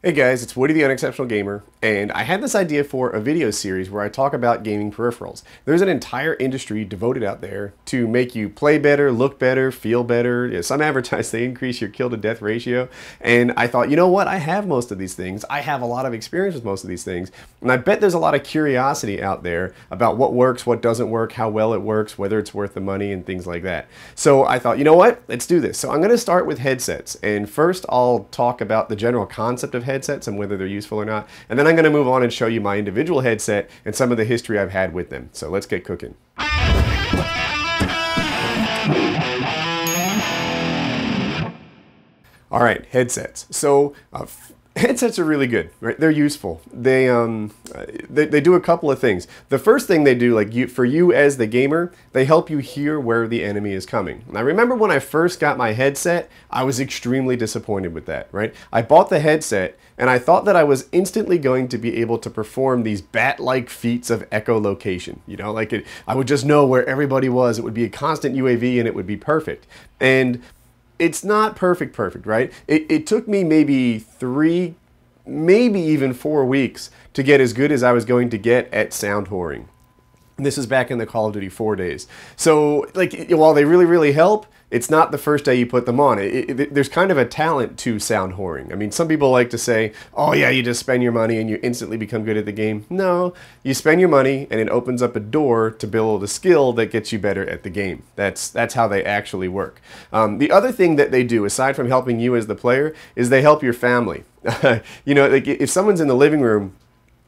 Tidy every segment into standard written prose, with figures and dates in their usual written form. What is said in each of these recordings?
Hey guys, it's Woody the Unexceptional Gamer, and I had this idea for a video series where I talk about gaming peripherals. There's an entire industry devoted out there to make you play better, look better, feel better. You know, some advertise they increase your kill to death ratio, and I thought, you know what, I have most of these things. I have a lot of experience with most of these things, and I bet there's a lot of curiosity out there about what works, what doesn't work, how well it works, whether it's worth the money, and things like that. So I thought, you know what, let's do this. So I'm going to start with headsets, and first I'll talk about the general concept of headsets and whether they're useful or not. And then I'm going to move on and show you my individual headset and some of the history I've had with them. So let's get cooking. All right, headsets. So headsets are really good, right? They're useful. They do a couple of things. The first thing they do, for you as the gamer, they help you hear where the enemy is coming. And I remember when I first got my headset, I was extremely disappointed with that, right? I bought the headset and I thought that I was instantly going to be able to perform these bat-like feats of echolocation. You know, I would just know where everybody was. It would be a constant UAV and it would be perfect. And it's not perfect, right? It took me maybe 3, maybe even 4 weeks to get as good as I was going to get at sound whoring. And this is back in the Call of Duty 4 days. So, while they really help, it's not the first day you put them on. There's kind of a talent to sound whoring. I mean, some people like to say, oh yeah, you just spend your money and you instantly become good at the game. No, you spend your money and it opens up a door to build a skill that gets you better at the game. That's how they actually work. The other thing that they do, aside from helping you as the player, is they help your family. You know, if someone's in the living room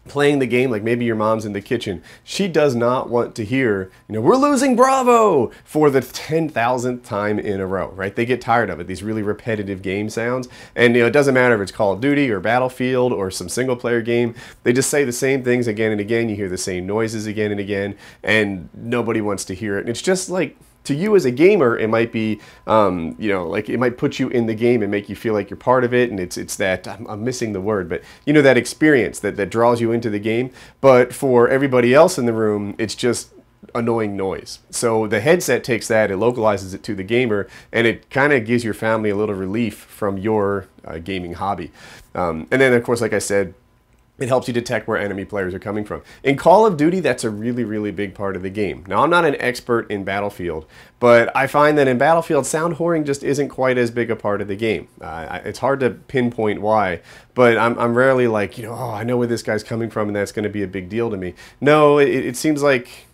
playing the game, like maybe your mom's in the kitchen, she does not want to hear, you know, we're losing Bravo for the 10,000th time in a row, right? They get tired of it, these really repetitive game sounds. And, you know, it doesn't matter if it's Call of Duty or Battlefield or some single player game, they just say the same things again and again. You hear the same noises again and again, and nobody wants to hear it. And it's just like, to you as a gamer, it might be, you know, like it might put you in the game and make you feel like you're part of it, and it's that, I'm missing the word, but you know, that experience that draws you into the game. But for everybody else in the room, it's just annoying noise. So the headset takes that, it localizes it to the gamer, and it kind of gives your family a little relief from your gaming hobby. And then, of course, like I said, it helps you detect where enemy players are coming from. In Call of Duty, that's a really big part of the game. Now, I'm not an expert in Battlefield, but I find that in Battlefield, sound whoring just isn't quite as big a part of the game. It's hard to pinpoint why, but I'm rarely like, you know, oh, I know where this guy's coming from and that's going to be a big deal to me. No, it seems like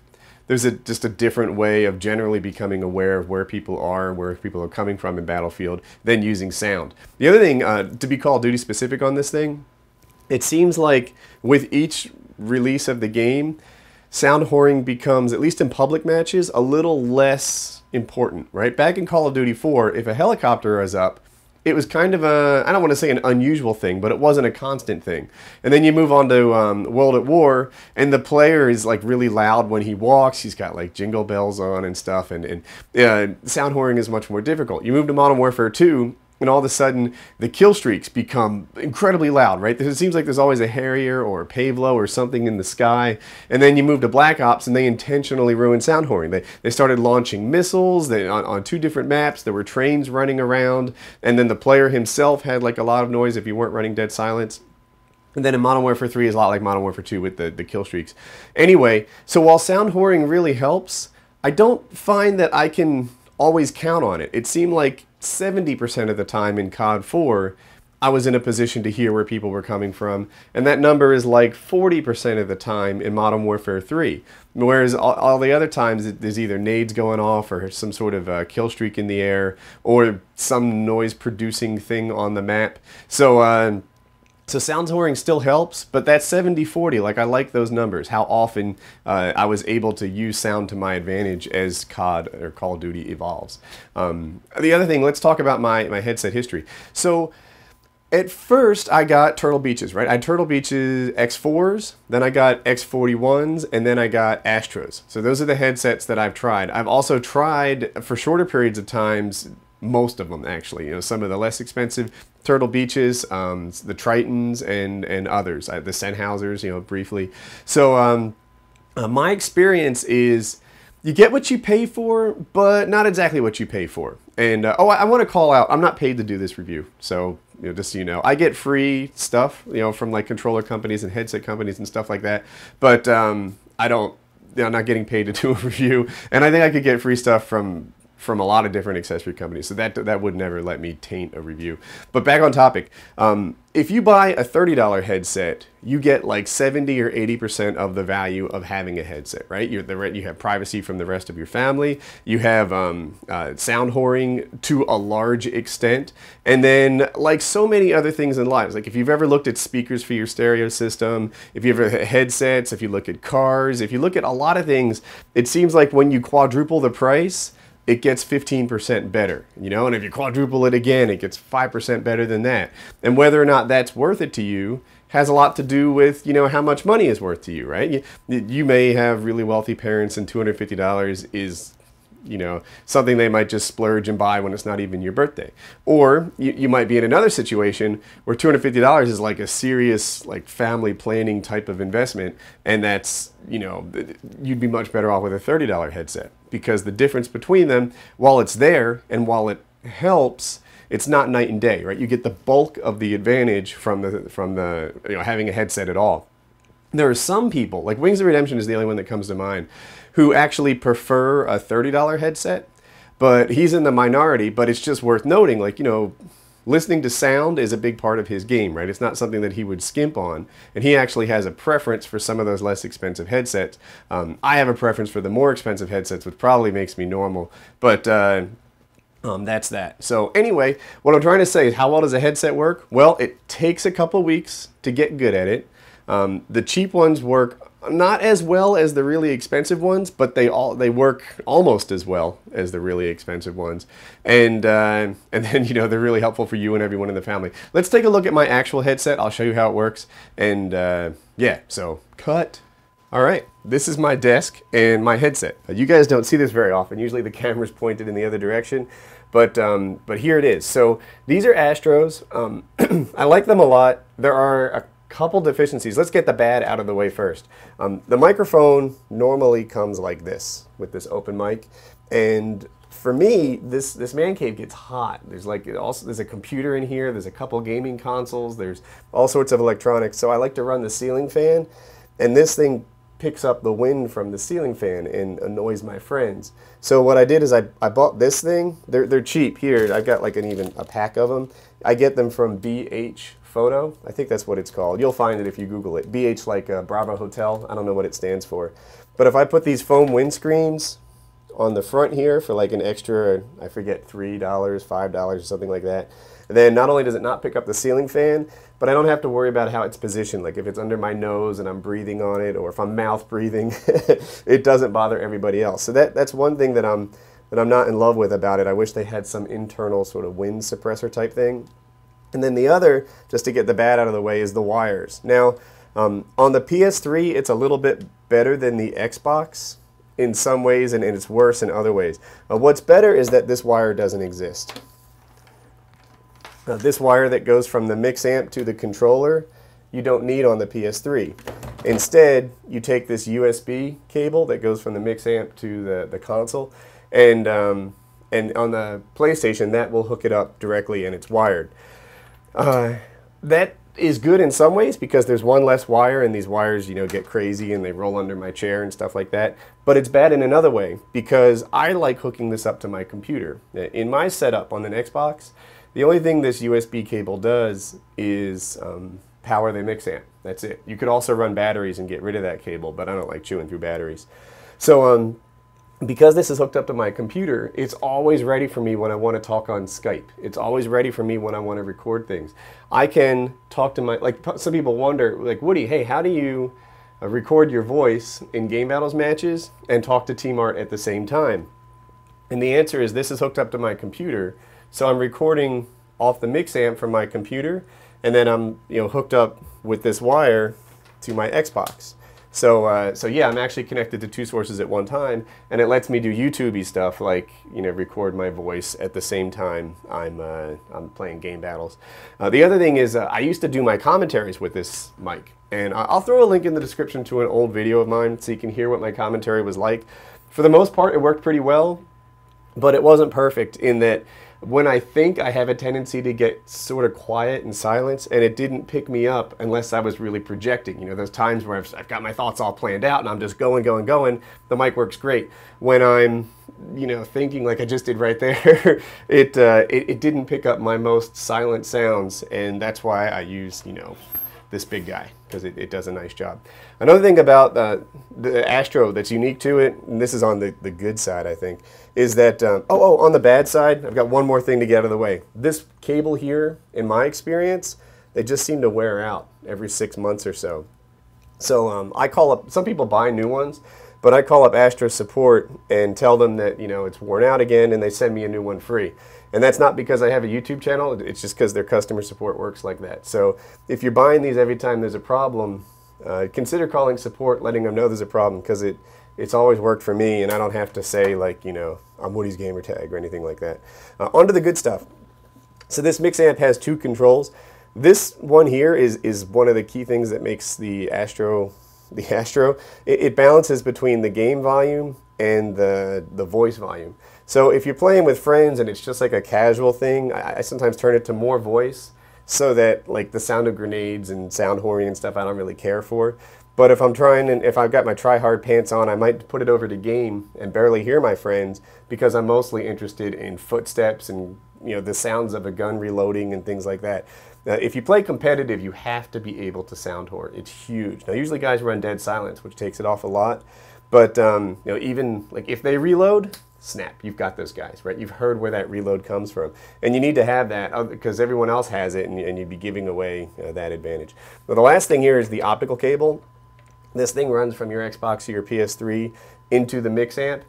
there's just a different way of generally becoming aware of where people are, where people are coming from in Battlefield, than using sound. The other thing, to be Call of Duty specific on this thing, it seems like with each release of the game, sound whoring becomes, at least in public matches, a little less important, right? Back in Call of Duty 4, if a helicopter is up, it was kind of a, I don't want to say an unusual thing, but it wasn't a constant thing. And then you move on to World at War, and the player is like really loud when he walks. He's got like jingle bells on and stuff, and sound whoring is much more difficult. You move to Modern Warfare 2, and all of a sudden, the kill streaks become incredibly loud, right? It seems like there's always a Harrier or a Pavlo or something in the sky. And then you move to Black Ops, and they intentionally ruined sound whoring. They started launching missiles on 2 different maps. There were trains running around. And then the player himself had like a lot of noise if you weren't running Dead Silence. And then in Modern Warfare 3 is a lot like Modern Warfare 2 with the kill streaks. Anyway, so while sound whoring really helps, I don't find that I can always count on it. It seemed like 70% of the time in COD 4, I was in a position to hear where people were coming from, and that number is like 40% of the time in Modern Warfare 3. Whereas all the other times, there's either nades going off or some sort of kill streak in the air or some noise-producing thing on the map. So sound whoring still helps, but that 70-40, like I like those numbers, how often I was able to use sound to my advantage as COD or Call of Duty evolves. The other thing, let's talk about my headset history. So at first I got Turtle Beaches, right? I had Turtle Beaches X4s, then I got X41s, and then I got Astros. So those are the headsets that I've tried. I've also tried, for shorter periods of times, most of them actually, you know, some of the less expensive Turtle Beaches, the Tritons, and others, the Sennhausers, you know, briefly. So my experience is you get what you pay for, but not exactly what you pay for. And I want to call out, I'm not paid to do this review, so just so you know. I get free stuff, from like controller companies and headset companies and stuff like that, but I don't, I'm not getting paid to do a review, and I think I could get free stuff from a lot of different accessory companies, so that would never let me taint a review. But back on topic, if you buy a $30 headset, you get like 70 or 80% of the value of having a headset, right? You have privacy from the rest of your family, you have sound whoring to a large extent, and then like so many other things in life, like if you've ever looked at speakers for your stereo system, if you ever headsets, if you look at cars, if you look at a lot of things, it seems like when you quadruple the price, it gets 15% better, and if you quadruple it again, it gets 5% better than that. And whether or not that's worth it to you has a lot to do with, how much money is worth to you, right? You may have really wealthy parents and $250 is, something they might just splurge and buy when it's not even your birthday. Or you might be in another situation where $250 is like a serious like family planning type of investment, and that's, you'd be much better off with a $30 headset, because the difference between them, while it's there and while it helps, it's not night and day, right? You get the bulk of the advantage from the having a headset at all. There are some people, like Wings of Redemption is the only one that comes to mind, who actually prefer a $30 headset, but he's in the minority. But it's just worth noting, like, listening to sound is a big part of his game, right? It's not something that he would skimp on, and he actually has a preference for some of those less expensive headsets. I have a preference for the more expensive headsets, which probably makes me normal, but that's that. So anyway, what I'm trying to say is, how well does a headset work? Well, it takes a couple weeks to get good at it. The cheap ones work not as well as the really expensive ones, but they work almost as well as the really expensive ones. And then, they're really helpful for you and everyone in the family. Let's take a look at my actual headset. I'll show you how it works. And yeah, so cut. All right, this is my desk and my headset. You guys don't see this very often. Usually the camera's pointed in the other direction, but here it is. So these are Astros. I like them a lot. There are a couple deficiencies. Let's get the bad out of the way first. The microphone normally comes like this, with this open mic, and for me, this man cave gets hot. There's a computer in here, there's a couple gaming consoles, there's all sorts of electronics, so I like to run the ceiling fan, and this thing picks up the wind from the ceiling fan and annoys my friends. So what I did is I bought this thing. They're cheap. Here, I've got like a pack of them. I get them from BH Photo. I think that's what it's called. You'll find it if you Google it. BH like Bravo Hotel. I don't know what it stands for. But if I put these foam windscreens on the front here for like an extra, I forget, $3, $5 or something like that, then not only does it not pick up the ceiling fan, but I don't have to worry about how it's positioned. Like if it's under my nose and I'm breathing on it, or if I'm mouth breathing, it doesn't bother everybody else. So that's one thing that I'm not in love with about it. I wish they had some internal sort of wind suppressor type thing. And then the other, just to get the bad out of the way, is the wires. Now, on the PS3, it's a little bit better than the Xbox in some ways, and it's worse in other ways. What's better is that this wire doesn't exist. This wire that goes from the mix amp to the controller, you don't need on the PS3. Instead, you take this USB cable that goes from the mix amp to the console, and on the PlayStation, that will hook it up directly, and it's wired. That is good in some ways because there's one less wire, and these wires, get crazy and they roll under my chair and stuff like that. But it's bad in another way because I like hooking this up to my computer. In my setup on an Xbox, the only thing this USB cable does is power the mix amp. That's it. You could also run batteries and get rid of that cable, but I don't like chewing through batteries. So because this is hooked up to my computer, it's always ready for me when I want to talk on Skype. It's always ready for me when I want to record things. I can talk to like some people wonder, like, Woody, hey, how do you record your voice in Game Battles matches and talk to Team Art at the same time? And the answer is this is hooked up to my computer, so I'm recording off the mix amp from my computer, and then I'm hooked up with this wire to my Xbox. So yeah, I'm actually connected to two sources at one time, and it lets me do YouTube-y stuff like record my voice at the same time I'm playing Game Battles. The other thing is I used to do my commentaries with this mic, and I'll throw a link in the description to an old video of mine so you can hear what my commentary was like. For the most part, it worked pretty well, but it wasn't perfect in that when I think I have a tendency to get sort of quiet and silence, and it didn't pick me up unless I was really projecting. You know, those times where I've got my thoughts all planned out and I'm just going, the mic works great. When I'm, you know, thinking like I just did right there, it didn't pick up my most silent sounds, and that's why I use, you know, this big guy, because it does a nice job. Another thing about the Astro that's unique to it, and this is on the good side, I think, is that, on the bad side, I've got one more thing to get out of the way. This cable here, in my experience, they just seem to wear out every 6 months or so. So I call up, some people buy new ones, but I call up Astro support and tell them that, you know, it's worn out again, and they send me a new one free. And that's not because I have a YouTube channel, it's just because their customer support works like that. So if you're buying these every time there's a problem, consider calling support, letting them know there's a problem, because it's always worked for me, and I don't have to say, like, you know, I'm WoodysGamertag or anything like that. On to the good stuff. So this mix amp has 2 controls. This one here is one of the key things that makes the Astro. It balances between the game volume and the voice volume. So if you're playing with friends and it's just like a casual thing, I sometimes turn it to more voice, so that like the sound of grenades and sound whoring and stuff I don't really care for. But if I'm trying, and if I've got my try-hard pants on, I might put it over to game and barely hear my friends, because I'm mostly interested in footsteps and, you know, the sounds of a gun reloading and things like that. If you play competitive, you have to be able to sound whore. It's huge. Now usually guys run dead silence, which takes it off a lot. But you know, even like if they reload, snap, you've got those guys, right? You've heard where that reload comes from. And you need to have that because everyone else has it, and you'd be giving away that advantage. Now, the last thing here is the optical cable. This thing runs from your Xbox or your PS3 into the mix amp.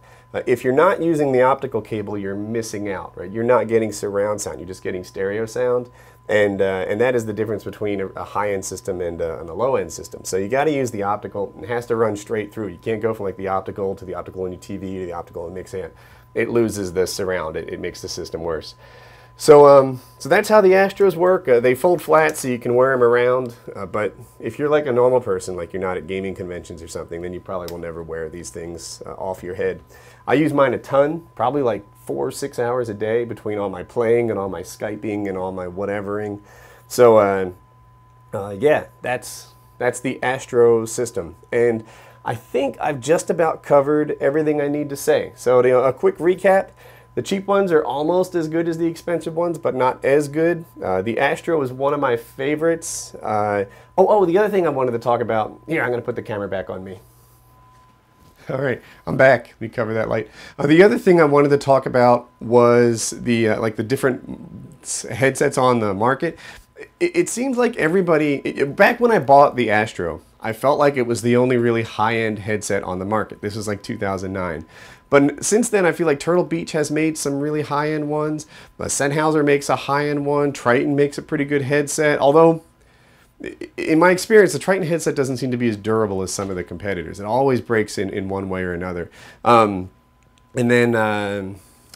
If you're not using the optical cable, you're missing out, right? You're not getting surround sound, you're just getting stereo sound. And that is the difference between a high-end system and a low-end system. So you got to use the optical. It has to run straight through. You can't go from like the optical to the optical in your TV to the optical in the mix amp. It loses the surround. It makes the system worse. So that's how the Astros work. They fold flat so you can wear them around. But if you're like a normal person, like you're not at gaming conventions or something, then you probably will never wear these things off your head. I use mine a ton, probably like 4 or 6 hours a day between all my playing and all my Skyping and all my whatevering. So yeah, that's the Astro system. And I think I've just about covered everything I need to say. So you know, a quick recap. The cheap ones are almost as good as the expensive ones, but not as good. The Astro is one of my favorites. The other thing I wanted to talk about, here, I'm going to put the camera back on me. All right, I'm back. Let me cover that light. The other thing I wanted to talk about was the like the different headsets on the market. It seems like everybody, back when I bought the Astro, I felt like it was the only really high-end headset on the market. This was like 2009. But since then, I feel like Turtle Beach has made some really high-end ones. Sennheiser makes a high-end one. Triton makes a pretty good headset. Although, in my experience, the Triton headset doesn't seem to be as durable as some of the competitors. It always breaks in one way or another. And then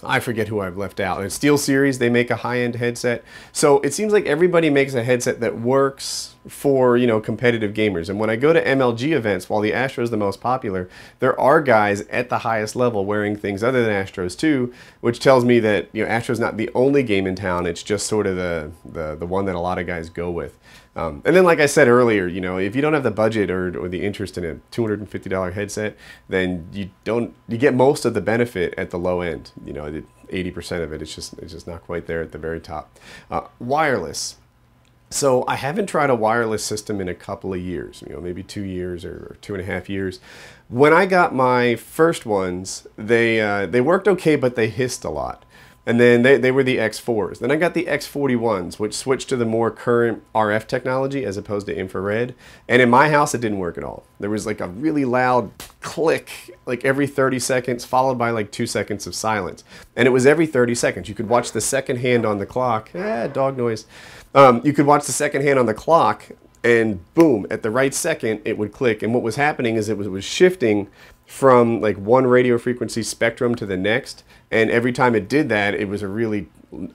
I forget who I've left out. And SteelSeries, they make a high-end headset. So it seems like everybody makes a headset that works for, you know, competitive gamers. And when I go to MLG events, while the Astro is the most popular, there are guys at the highest level wearing things other than Astros too, which tells me that, you know, Astro's not the only game in town. It's just sort of the one that a lot of guys go with. And then, like I said earlier, you know, if you don't have the budget or the interest in a $250 headset, then you get most of the benefit at the low end. You know, 80% of it, it's just not quite there at the very top. Wireless. So I haven't tried a wireless system in a couple of years, you know, maybe 2 years or 2.5 years. When I got my first ones, they worked okay, but they hissed a lot. And then they were the X4s. Then I got the X41s, which switched to the more current RF technology as opposed to infrared. And in my house, it didn't work at all. There was like a really loud click, like every 30 seconds, followed by like 2 seconds of silence. And it was every 30 seconds. You could watch the second hand on the clock. Dog noise. You could watch the second hand on the clock, and boom, at the right second, it would click. And what was happening is it was shifting from like one radio frequency spectrum to the next, and every time it did that, it was a really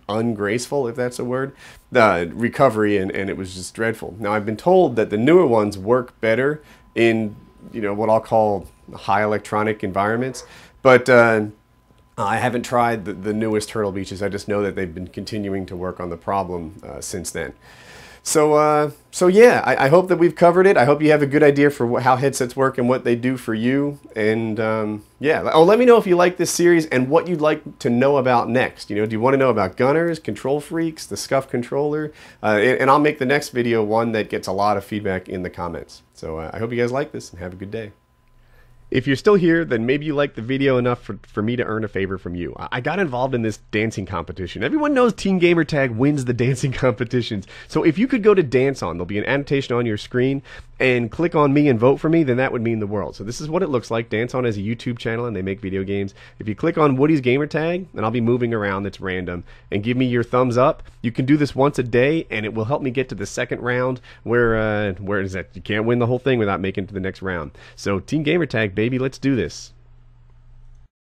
ungraceful, if that's a word, recovery, and it was just dreadful. Now, I've been told that the newer ones work better in, you know, what I'll call high electronic environments, but I haven't tried the newest Turtle Beaches. I just know that they've been continuing to work on the problem since then. So yeah, I hope that we've covered it. I hope you have a good idea for how headsets work and what they do for you. And yeah, oh, let me know if you like this series and what you'd like to know about next. You know, do you want to know about gunners, control freaks, the SCUF controller? And I'll make the next video one that gets a lot of feedback in the comments. So I hope you guys like this and have a good day. If you're still here, then maybe you liked the video enough for me to earn a favor from you. I got involved in this dancing competition. Everyone knows Team Gamertag wins the dancing competitions. So if you could go to Dance On, there'll be an annotation on your screen, and click on me and vote for me, then that would mean the world. So this is what it looks like. Dance On is a YouTube channel, and they make video games. If you click on Woody's Gamertag, and I'll be moving around, it's random, and give me your thumbs up. You can do this once a day, and it will help me get to the second round, where is that? You can't win the whole thing without making it to the next round. So Team Gamertag, baby, let's do this.